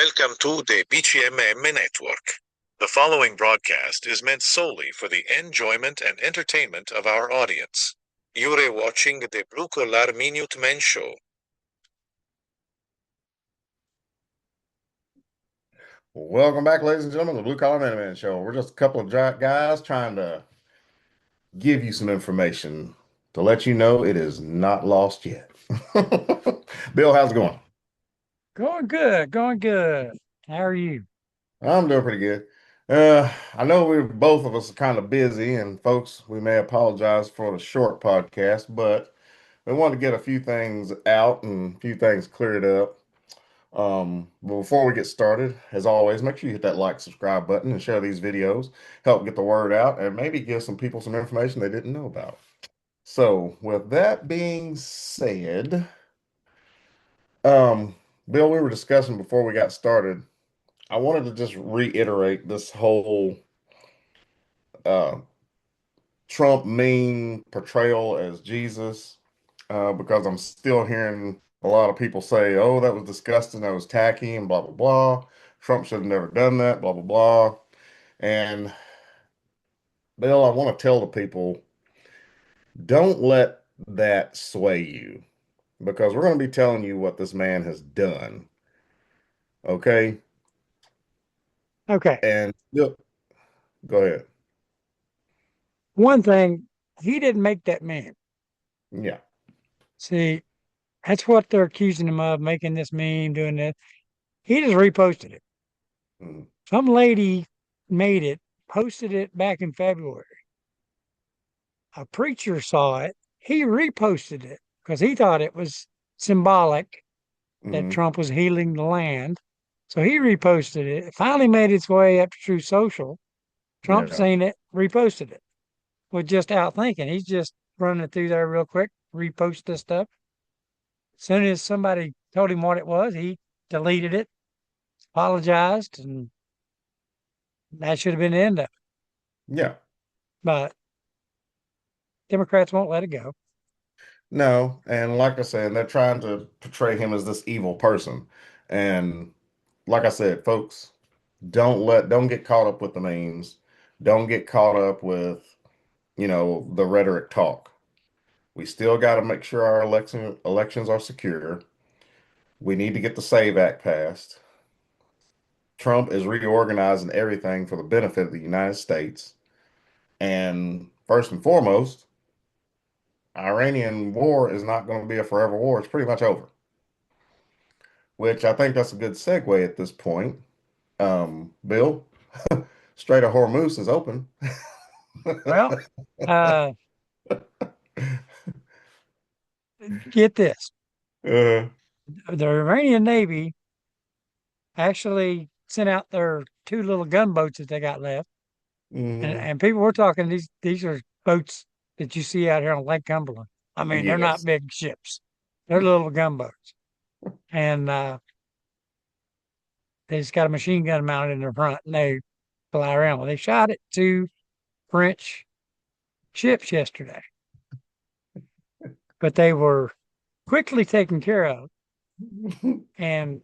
Welcome to the BCMM Network. The following broadcast is meant solely for the enjoyment and entertainment of our audience. You're watching the Blue Collar Minute Men Show. Welcome back, ladies and gentlemen, to the Blue Collar Man Show. We're just a couple of guys trying to give you some information to let you know it is not lost yet. Bill, how's it going? Going good, going good. How are you? I'm doing pretty good. I know we're both of us are kind of busy, and folks, we may apologize for the short podcast, but we want to get a few things out and a few things cleared up. But before we get started, as always, make sure you hit that like, subscribe button and share these videos. Help get the word out and maybe give some people some information they didn't know about. So, with that being said, Bill, we were discussing before we got started. I wanted to just reiterate this whole uh, Trump meme portrayal as Jesus, because I'm still hearing a lot of people say, "Oh, that was disgusting, that was tacky," and blah blah blah. Trump should have never done that, blah blah blah. And Bill, I want to tell the people, don't let that sway you because we're going to be telling you what this man has done. Okay? Okay. And yep, go ahead. One thing, he didn't make that meme. Yeah. See, that's what they're accusing him of, making this meme, doing this. He just reposted it. Mhm. Some lady made it, posted it back in February. A preacher saw it. He reposted it because he thought it was symbolic that Mhm. Trump was healing the land. So he reposted it. It finally made its way up to True Social. Trump Yeah. seen it, reposted it. Was just out thinking. He's just running through there real quick, repost this stuff. As soon as somebody told him what it was, he deleted it, apologized, and that should have been the end of it. Yeah. But Democrats won't let it go. No, and like I said, they're trying to portray him as this evil person. And like I said, folks, don't get caught up with the memes. Don't get caught up with, the rhetoric talk. We still got to make sure our elections are secure. We need to get the SAVE Act passed. Trump is reorganizing everything for the benefit of the United States. And first and foremost, Iranian war is not going to be a forever war. It's pretty much over, which I think that's a good segue at this point. Bill, Strait of Hormuz is open. Well, uh, get this. uh, The Iranian Navy actually sent out their two little gunboats that they got left. And, mhm. and people were talking, these are boats that you see out here on Lake Cumberland. I mean, they're not Yes. big ships. They're little gunboats. And they just got a machine gun mounted in their front and they fly around. Well, they shot at two French ships yesterday, but they were quickly taken care of. And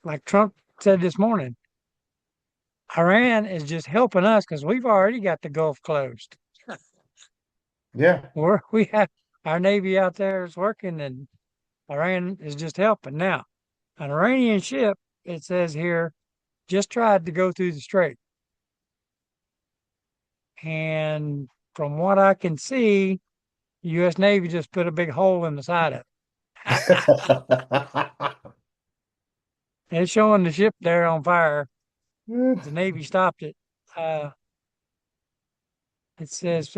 like Trump said this morning, Iran is just helping us because we've already got the Gulf closed. Yeah. We have our Navy out there is working and Iran is just helping. Now, an Iranian ship, it says here, just tried to go through the strait. And from what I can see, U.S. Navy just put a big hole in the side of it. It's showing the ship there on fire. The Navy stopped it. Uh, it says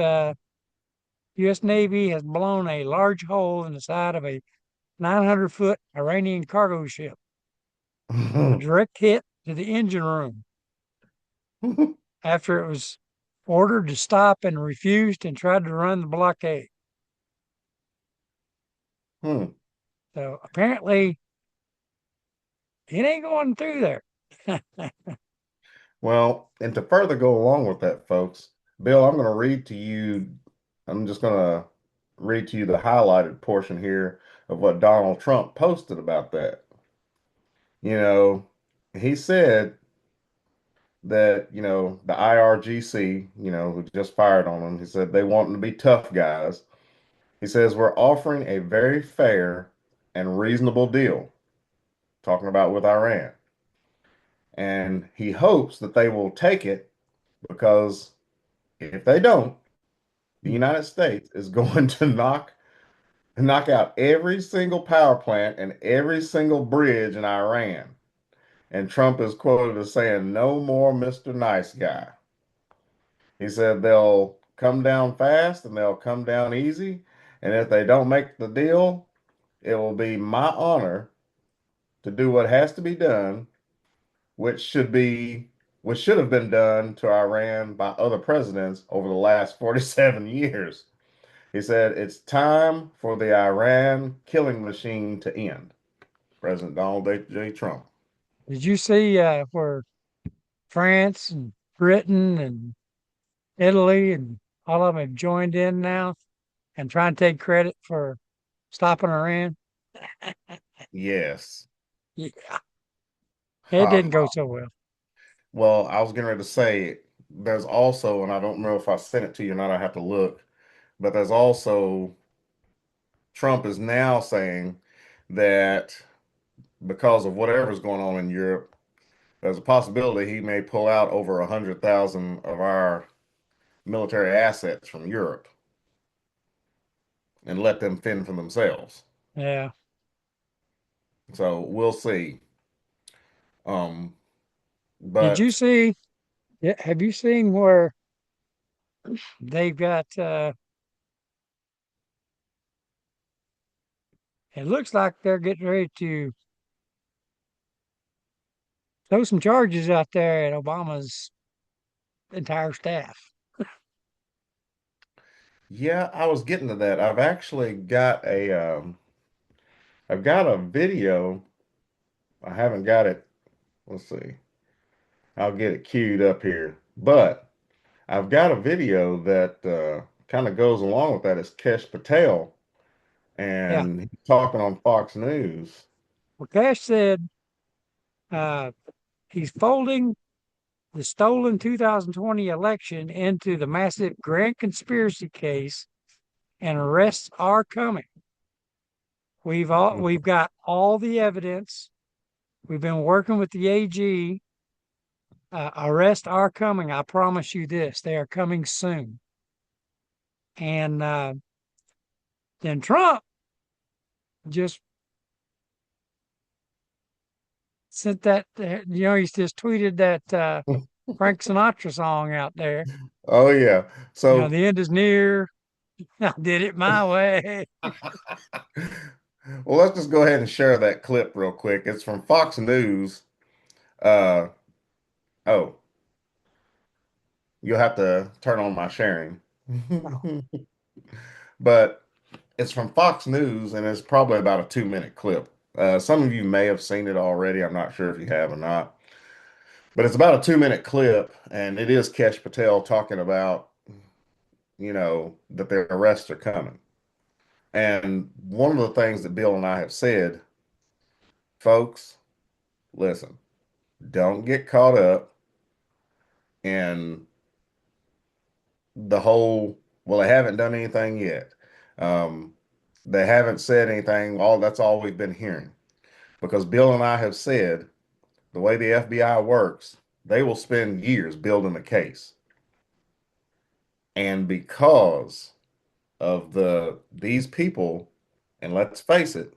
U.S. Navy has blown a large hole in the side of a 900-foot Iranian cargo ship. A direct hit to the engine room after it was ordered to stop and refused and tried to run the blockade. Hmm. So apparently it ain't going through there. Well, and to further go along with that, folks, Bill, I'm going to read to you, I'm just going to read to you the highlighted portion here of what Donald Trump posted about that. You know, he said that, the IRGC, who just fired on him, he said they want them to be tough guys. He says, we're offering a very fair and reasonable deal, talking about with Iran. And he hopes that they will take it because if they don't, the United States is going to knock out every single power plant and every single bridge in Iran. And Trump is quoted as saying, "No more Mr. Nice Guy." He said they'll come down fast and they'll come down easy. And if they don't make the deal, it will be my honor to do what has to be done, which should have been done to Iran by other presidents over the last 47 years. He said it's time for the Iran killing machine to end. President Donald J. Trump. Did you see where France and Britain and Italy and all of them have joined in now and trying to take credit for stopping Iran? Yes. Yeah, it didn't go so well. Well, I was getting ready to say there's also, and I don't know if I sent it to you or not, I have to look, but there's also Trump is now saying that because of whatever's going on in Europe, there's a possibility he may pull out over 100,000 of our military assets from Europe and let them fend for themselves. Yeah. So we'll see. Um, Did you but see? Have you seen where they've got? It looks like they're getting ready to throw some charges out there at Obama's entire staff. yeah, I was getting to that. I've got a video. I haven't got it. Let's see. I'll get it queued up here. But I've got a video that kind of goes along with that. It's Kesh Patel, Yeah. and he's talking on Fox News. Well, Cash said uh, he's folding the stolen 2020 election into the massive grand conspiracy case, and arrests are coming. We've got all the evidence. We've been working with the AG. Arrests are coming. I promise you this. They are coming soon. And then Trump just sent that, he's just tweeted that Frank Sinatra song out there. Oh yeah. So The end is near. I did it my way. well, let's just go ahead and share that clip real quick. It's from Fox News. Uh oh, you'll have to turn on my sharing. But it's from Fox News and it's probably about a 2-minute clip. Some of you may have seen it already. I'm not sure if you have or not. But it's about a 2-minute clip, and it is Kesh Patel talking about, that their arrests are coming. And one of the things that Bill and I have said, folks, listen, don't get caught up in the whole, well, they haven't done anything yet. Um, they haven't said anything. That's all we've been hearing. Because Bill and I have said the way the FBI works, they will spend years building a case. And because of these people, and let's face it,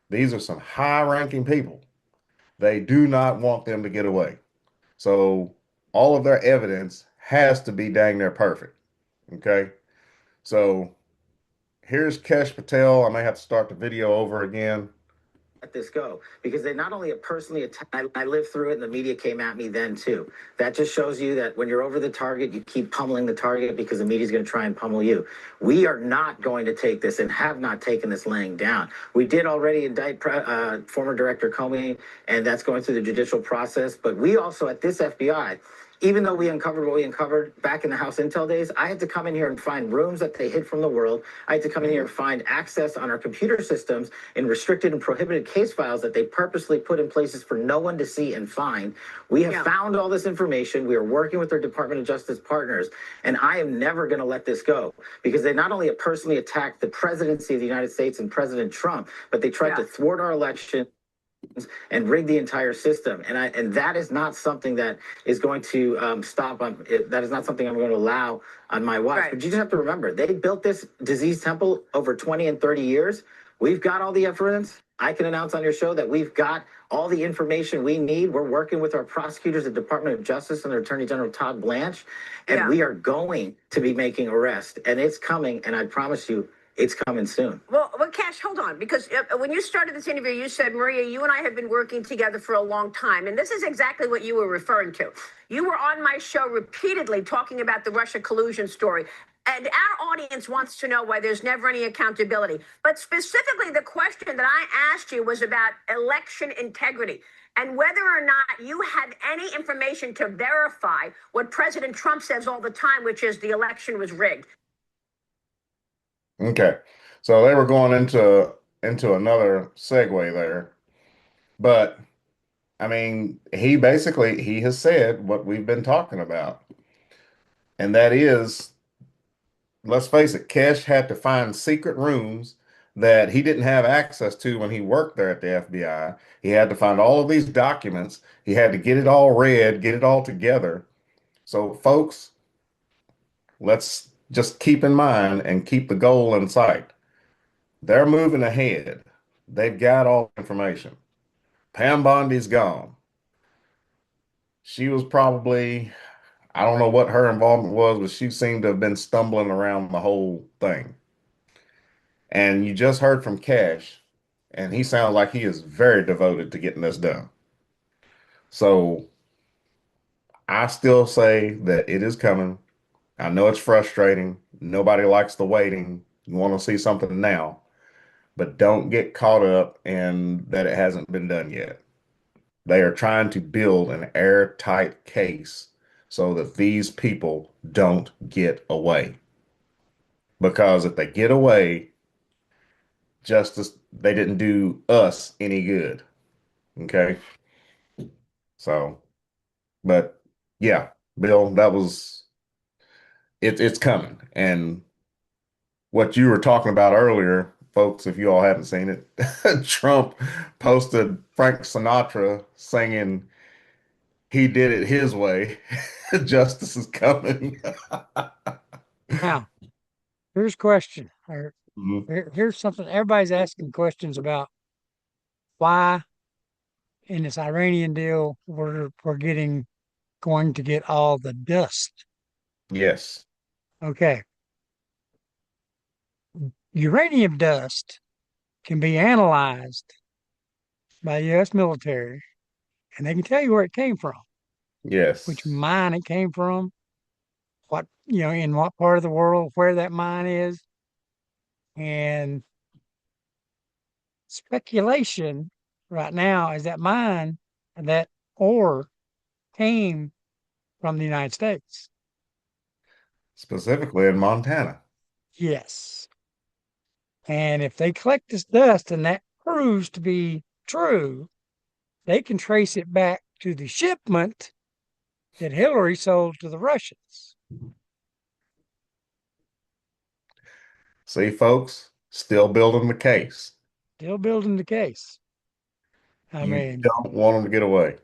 these are some high-ranking people. They do not want them to get away. So all of their evidence has to be dang near perfect. Okay. So here's Kesh Patel. I may have to start the video over again. Let this go, because they not only have personally attacked, I lived through it and the media came at me then too. That just shows you that when you're over the target, you keep pummeling the target because the media is going to try and pummel you. We are not going to take this and have not taken this laying down. We did already indict former Director Comey, and that's going through the judicial process. But we also at this FBI, even though we uncovered what we uncovered back in the House Intel days, I had to come in here and find rooms that they hid from the world. I had to come in here and find access on our computer systems in restricted and prohibited case files that they purposely put in places for no one to see and find. We have found all this information. We are working with our Department of Justice partners, and I am never going to let this go, because they not only have personally attacked the presidency of the United States and President Trump, but they tried to thwart our election and rig the entire system. And that is not something that is going to stop. That is not something I'm going to allow on my watch. Right. But you just have to remember, they built this disease temple over 20 and 30 years. We've got all the evidence. I can announce on your show that we've got all the information we need. We're working with our prosecutors, the Department of Justice, and their Attorney General Todd Blanche, and we are going to be making arrests. And it's coming, and I promise you, it's coming soon. Well, Cash, hold on, because when you started this interview, you said, Maria, you and I have been working together for a long time. And this is exactly what you were referring to. You were on my show repeatedly talking about the Russia collusion story. And our audience wants to know why there's never any accountability. But specifically, the question that I asked you was about election integrity and whether or not you had any information to verify what President Trump says all the time, which is the election was rigged. Okay. So they were going into another segue there. But I mean, he has said what we've been talking about. And that is, let's face it, Kesh had to find secret rooms that he didn't have access to when he worked there at the FBI. He had to find all of these documents. He had to get it all read, get it all together. So folks, let's just keep in mind and keep the goal in sight. They're moving ahead. They've got all the information. Pam Bondi's gone. She was probably, I don't know what her involvement was, but she seemed to have been stumbling around the whole thing. And you just heard from Cash, and he sounds like he is very devoted to getting this done. So I still say that it is coming. I know it's frustrating. Nobody likes the waiting. You want to see something now, but don't get caught up in that it hasn't been done yet. They are trying to build an airtight case so that these people don't get away. Because if they get away, justice, they didn't do us any good. Okay. So, but yeah, Bill, it's coming. And what you were talking about earlier, folks, if you all haven't seen it, Trump posted Frank Sinatra singing "He Did It His Way." Justice is coming. Now, here's a question. Mhm. Here's something everybody's asking questions about. Why in this Iranian deal we're going to get all the dust? Yes. Okay. Uranium dust can be analyzed by the U.S. military, and they can tell you where it came from, Yes. which mine it came from, in what part of the world, where that mine is. And speculation right now is that mine and that ore came from the United States. Specifically in Montana. Yes. And if they collect this dust and that proves to be true, they can trace it back to the shipment that Hillary sold to the Russians. See, folks, still building the case. Still building the case. I You mean, don't want them to get away.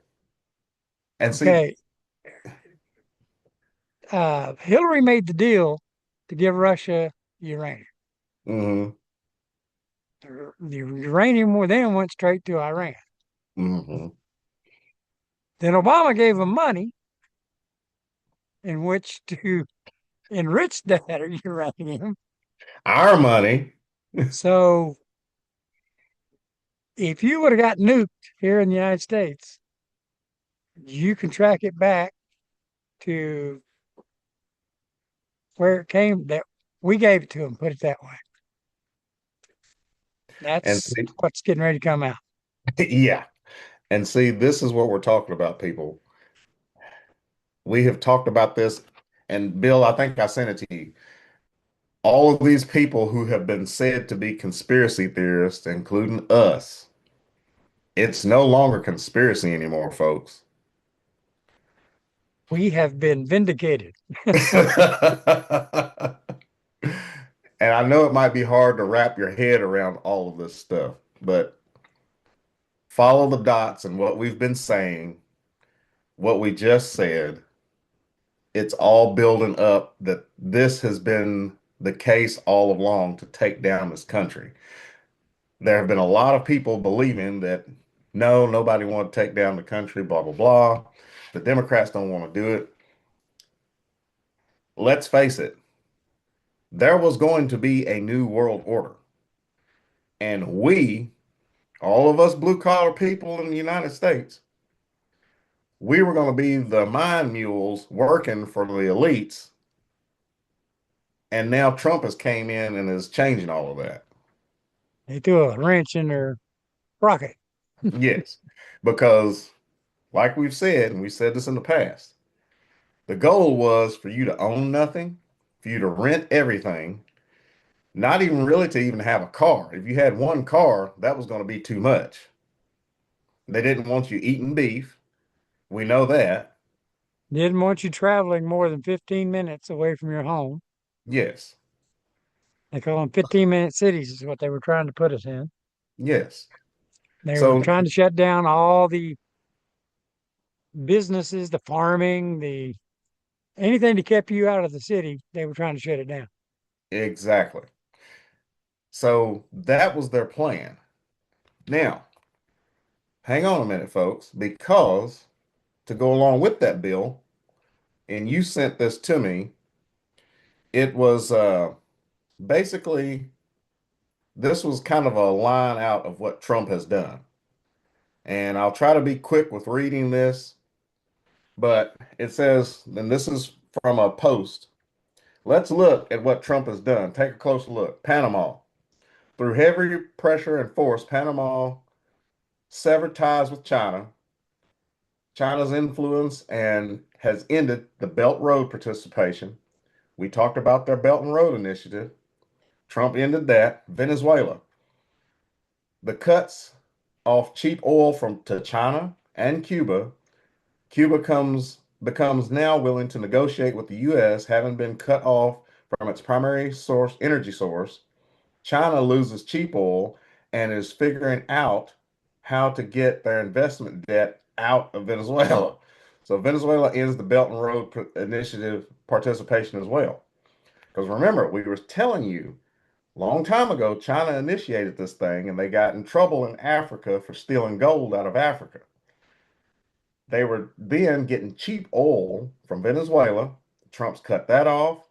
And okay. Hillary made the deal to give Russia uranium. Mm-hmm. The uranium then went straight to Iran. Mm-hmm. Then Obama gave them money in which to enrich that uranium. Our money. So if you would have got nuked here in the United States, you can track it back to where it came, that we gave it to them, put it that way. That's what's getting ready to come out. Yeah. And see, this is what we're talking about, people. We have talked about this, and Bill, I think I sent it to you. All of these people who have been said to be conspiracy theorists, including us, it's no longer conspiracy anymore, folks. We have been vindicated. And I know it might be hard to wrap your head around all of this stuff, but follow the dots and what we've been saying, what we just said. It's all building up that this has been the case all along to take down this country. There have been a lot of people believing that no, nobody want to take down the country, blah, blah, blah. The Democrats don't want to do it. Let's face it, there was going to be a new world order. And we, all of us blue collar people in the United States, we were going to be the mind mules working for the elites. And now Trump has came in and is changing all of that. They threw a wrench in their rocket. Yes, because like we've said, and we said this in the past, the goal was for you to own nothing, for you to rent everything, not even really to even have a car. If you had one car, that was going to be too much. They didn't want you eating beef. We know that. Didn't want you traveling more than 15 minutes away from your home. Yes. They call them 15-minute cities is what they were trying to put us in. Yes. They were So trying to shut down all the businesses, the farming, the anything to keep you out of the city, they were trying to shut it down. exactly. So that was their plan. Now, hang on a minute, folks, because to go along with that bill, and you sent this to me, it was basically this was kind of a line out of what Trump has done. And I'll try to be quick with reading this, but it says, and this is from a post. Let's look at what Trump has done. Take a closer look. Panama. Through heavy pressure and force, Panama severed ties with China. China's influence and has ended the Belt Road participation. We talked about their Belt and Road initiative. Trump ended that. Venezuela. The cuts off cheap oil from to China and Cuba. Cuba becomes now willing to negotiate with the U.S., having been cut off from its primary source, energy source. China loses cheap oil and is figuring out how to get their investment debt out of Venezuela. So Venezuela ends the Belt and Road Initiative participation as well. Because remember, we were telling you long time ago, China initiated this thing and they got in trouble in Africa for stealing gold out of Africa. They were then getting cheap oil from Venezuela. Trump's cut that off.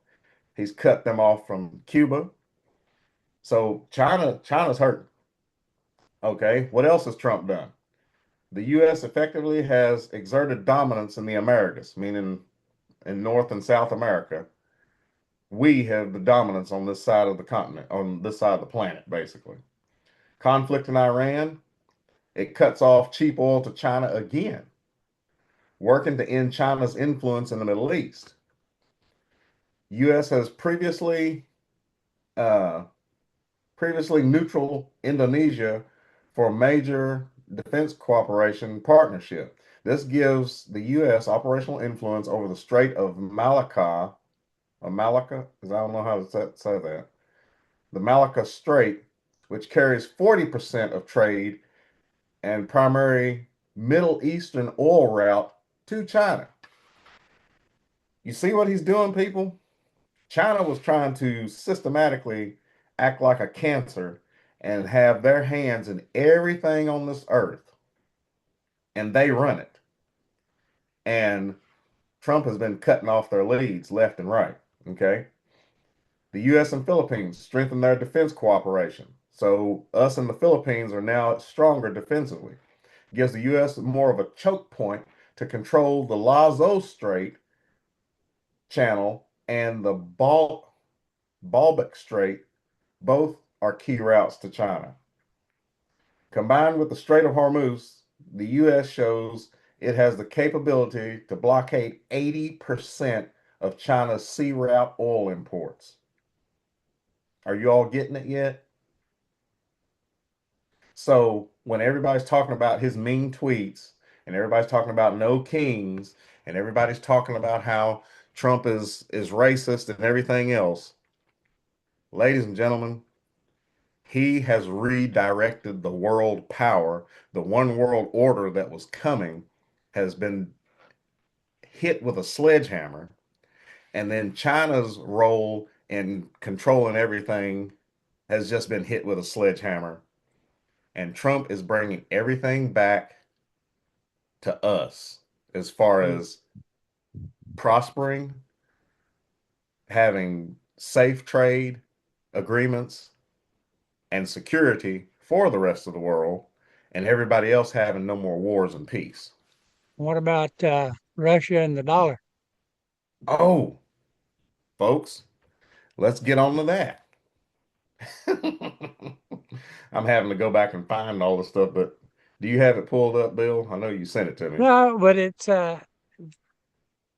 He's cut them off from Cuba. So China's hurting. Okay, what else has Trump done? The U.S. effectively has exerted dominance in the Americas, meaning in North and South America. We have the dominance on this side of the continent, on this side of the planet, basically. Conflict in Iran, it cuts off cheap oil to China again, working to end China's influence in the Middle East. U.S. has previously neutral Indonesia for a major defense cooperation partnership. This gives the U.S. operational influence over the Strait of Malacca. Malacca, I don't know how to say that. The Malacca Strait, which carries 40% of trade and primary Middle Eastern oil route to China. You see what he's doing, people? China was trying to systematically act like a cancer and have their hands in everything on this earth, and they run it. And Trump has been cutting off their leads left and right. Okay. The U.S. and Philippines strengthen their defense cooperation. So us and the Philippines are now stronger defensively. Gives the U.S. more of a choke point to control the Lazo Strait channel and the Baalbek Strait. Both are key routes to China. Combined with the Strait of Hormuz, the U.S. shows It has the capability to blockade 80% of China's sea route oil imports. Are you all getting it yet? So when everybody's talking about his mean tweets and everybody's talking about no kings and everybody's talking about how Trump is racist and everything else, ladies and gentlemen, he has redirected the world power. The one world order that was coming has been hit with a sledgehammer. And then China's role in controlling everything has just been hit with a sledgehammer. And Trump is bringing everything back to us as far as prospering, having safe trade agreements and security for the rest of the world, and everybody else having no more wars and peace. What about Russia and the dollar? Oh, folks, let's get on to that. I'm having to go back and find all the stuff, but do you have it pulled up, Bill? I know you sent it to me. No, but it's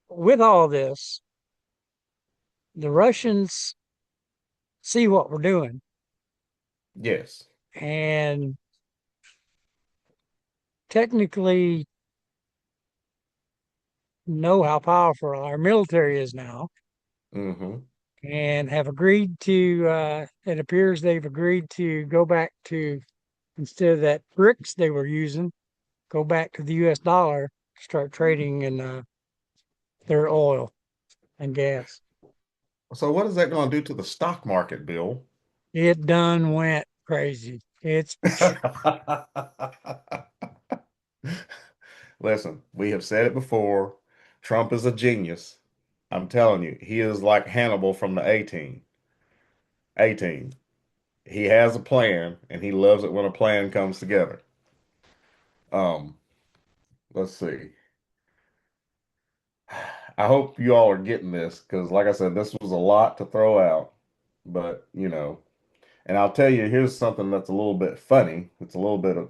with all this, the Russians see what we're doing Yes. and technically know how powerful our military is now Mm-hmm. and have agreed to, it appears they've agreed to go back to, instead of that BRICS they were using, go back to the US dollar, start trading in their oil and gas. So what is that going to do to the stock market, Bill? It done went crazy. It's Listen, we have said it before. Trump is a genius. I'm telling you, he is like Hannibal from the A-Team. A-Team. He has a plan, and he loves it when a plan comes together. Um, let's see. I hope you all are getting this because, like I said, this was a lot to throw out. But, and I'll tell you, here's something that's a little bit funny. It's a little bit of,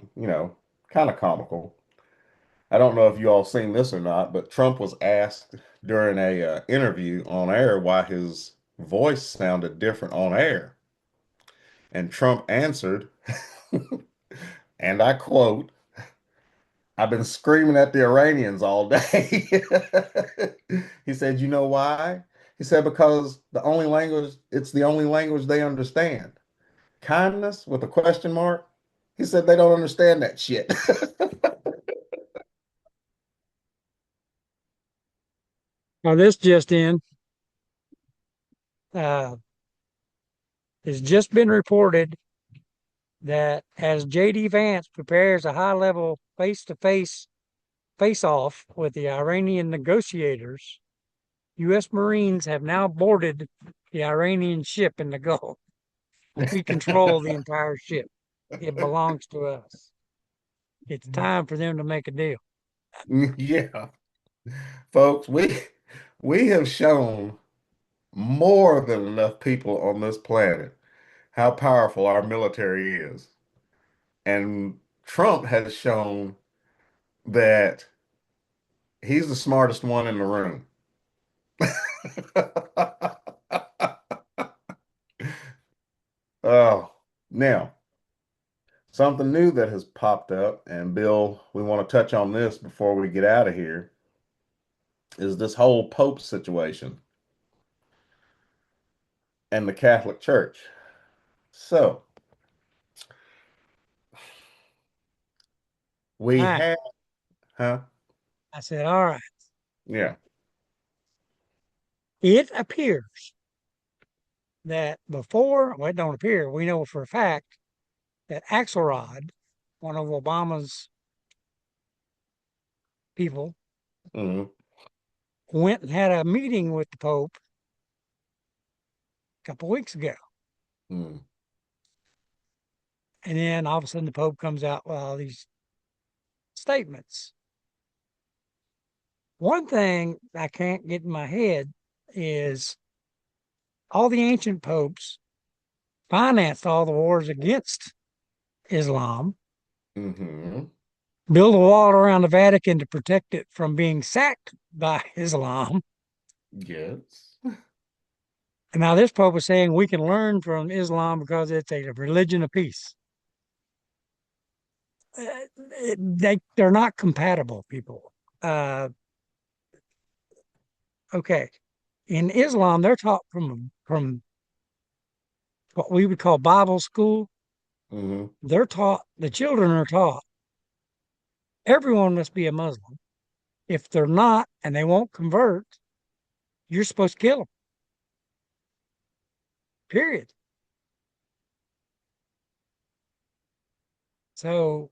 kind of comical. I don't know if you all seen this or not, but Trump was asked during a interview on air why his voice sounded different on air. And Trump answered, and I quote, I've been screaming at the Iranians all day. He said, you know why? He said, because it's the only language they understand. Kindness with a question mark. He said they don't understand that shit. Now this just in, uh, it's just been reported that as JD Vance prepares a high-level face-to-face face-off with the Iranian negotiators, U.S. Marines have now boarded the Iranian ship in the Gulf. We control the entire ship. It belongs to us. It's time for them to make a deal. Yeah. Folks, we have shown more than enough people on this planet how powerful our military is. And Trump has shown that he's the smartest one in the room. Oh, now, something new that has popped up, and Bill, we want to touch on this before we get out of here, is this whole Pope situation and the Catholic Church. So, All we right. have, huh? I said, all right. Yeah. It appears that before, well, it don't appear, we know for a fact that Axelrod, one of Obama's people, Hmm. went and had a meeting with the Pope a couple weeks ago. Mm. And then all of a sudden the Pope comes out with all these statements. One thing I can't get in my head is all the ancient popes financed all the wars against Islam. Hmm. build a wall around the Vatican to protect it from being sacked by Islam. Yes. And now this Pope is saying we can learn from Islam because it's a religion of peace. They're not compatible, people. Okay. In Islam, they're taught from what we would call Bible school. Hmm. They're taught, the children are taught, everyone must be a Muslim. If they're not and they won't convert, you're supposed to kill them. Period. So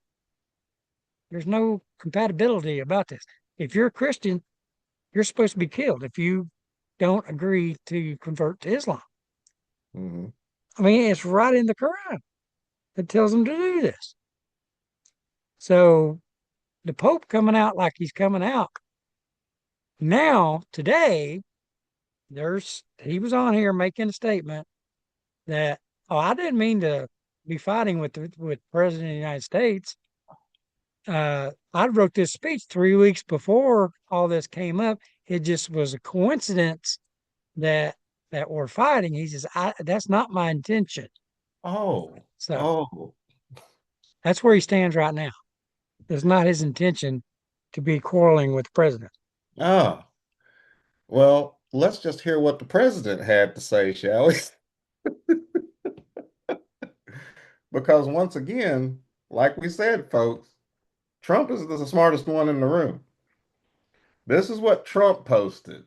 there's no compatibility about this. If you're a Christian, you're supposed to be killed if you don't agree to convert to Islam. Hmm. I mean, it's right in the Quran that tells them to do this. So the Pope coming out like he's coming out now, today, he was on here making a statement that, oh, I didn't mean to be fighting with with President of the United States. I wrote this speech 3 weeks before all this came up. It just was a coincidence that we're fighting. He says, that's not my intention. Oh, So oh, that's where he stands right now. It's not his intention to be quarreling with the president. ah. Well, let's just hear what the president had to say, shall we? Because once again, like we said, folks, Trump is the smartest one in the room. This is what Trump posted.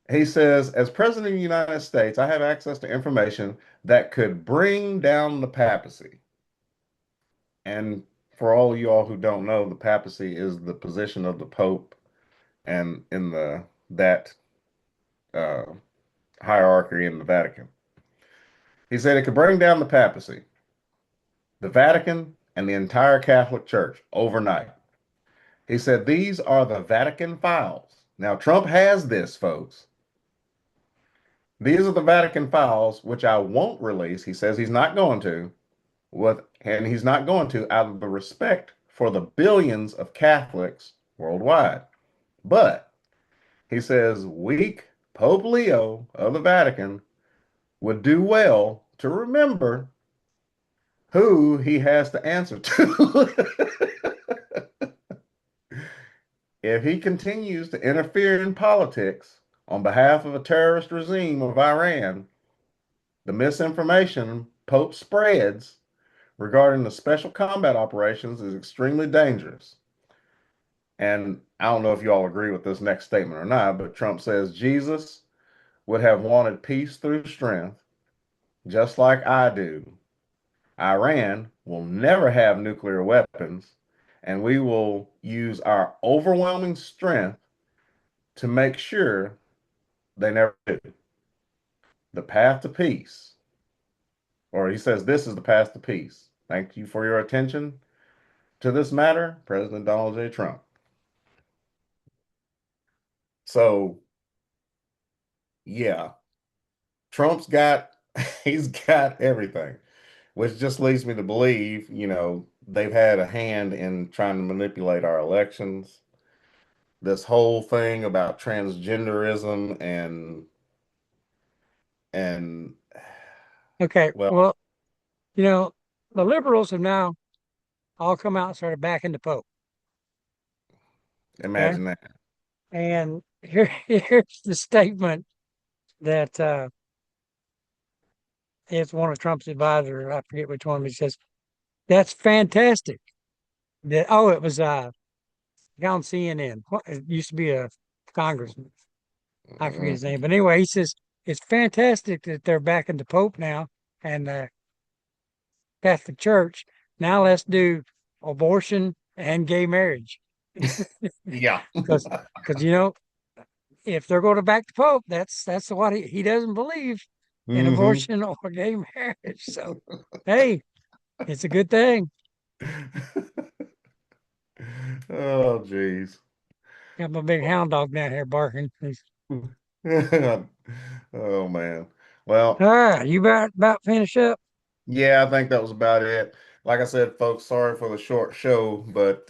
He says, as president of the United States, I have access to information that could bring down the papacy. And for all of you all who don't know, the papacy is the position of the Pope and in that uh, hierarchy in the Vatican. He said it could bring down the papacy, the Vatican, and the entire Catholic Church overnight. He said these are the Vatican files. Now, Trump has this, folks. These are the Vatican files, which I won't release. He says he's not going to, and he's not going to out of the respect for the billions of Catholics worldwide. But he says weak Pope Leo of the Vatican would do well to remember who he has to answer to. If he continues to interfere in politics on behalf of a terrorist regime of Iran, the misinformation Pope spreads regarding the special combat operations is extremely dangerous. And I don't know if you all agree with this next statement or not, but Trump says Jesus would have wanted peace through strength, just like I do. Iran will never have nuclear weapons, and we will use our overwhelming strength to make sure they never do. The path to peace, or he says this is the path to peace. Thank you for your attention to this matter, President Donald J. Trump. So, yeah, Trump's got, he's got everything, which just leads me to believe, they've had a hand in trying to manipulate our elections. This whole thing about transgenderism and Okay. well, Well, the liberals have now all come out and started backing the Pope. Okay. imagine that. And here's the statement that it's one of Trump's advisors. I forget which one. He says, that's fantastic. It was on CNN. It used to be a congressman. I forget his Mm. name. But anyway, he says, it's fantastic that they're backing the Pope now and the Catholic Church. Now let's do abortion and gay marriage. Yeah. Because if they're going to back the Pope, that's what he doesn't believe in Mhm. abortion or gay marriage. So hey, it's a good thing. Oh, geez. Got my big hound dog down here barking. Oh, man. Well, All right, you about finish up? yeah, I think that was about it. like I said, folks, sorry for the short show, but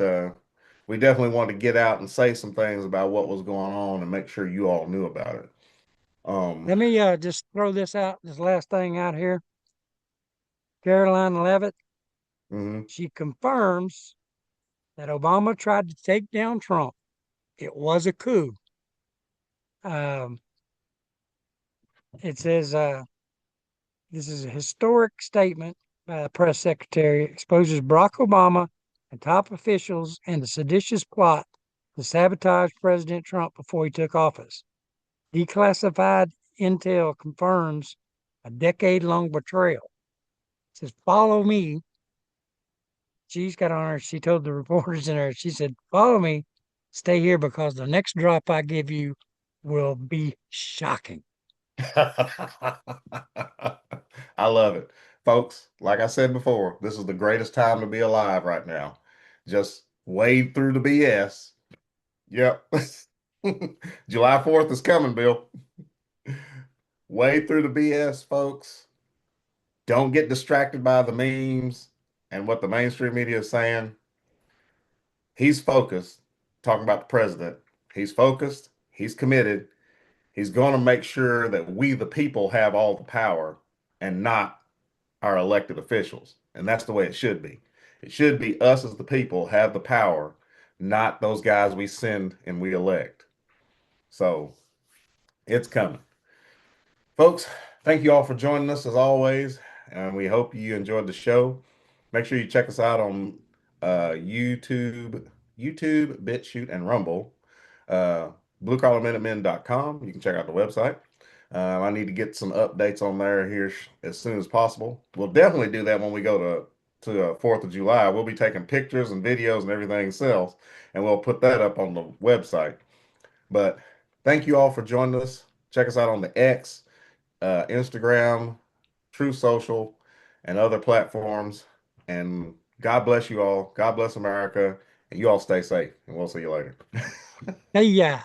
we definitely wanted to get out and say some things about what was going on and make sure you all knew about it. Let me just throw this last thing out here. Caroline Levitt, mhm. she confirms that Obama tried to take down Trump. It was a coup. Um, it says this is a historic statement by the press secretary, exposes Barack Obama and top officials in a seditious plot to sabotage President Trump before he took office. Declassified intel confirms a decade-long betrayal. It says, follow me. She's got on her, she told the reporters in her, she said, follow me, stay here because the next drop I give you will be shocking. I love it. Folks, like I said before, this is the greatest time to be alive right now. Just wade through the BS. Yep. July 4th is coming, Bill. Wade through the BS, folks. Don't get distracted by the memes and what the mainstream media is saying. He's focused, talking about the president. He's focused, he's committed. He's going to make sure that we, the people, have all the power and not our elected officials. And that's the way it should be. It should be us as the people have the power, not those guys we send and we elect. So it's coming. Folks, thank you all for joining us as always. And we hope you enjoyed the show. Make sure you check us out on YouTube, BitChute, and Rumble. BlueCollarMinutemen.com. You can check out the website. I need to get some updates on there here as soon as possible. We'll definitely do that when we go to 4th of July. We'll be taking pictures and videos and everything else, and we'll put that up on the website. But thank you all for joining us. Check us out on the X, Instagram, True Social, and other platforms. And God bless you all. God bless America. And you all stay safe. And we'll see you later. Hey, yeah.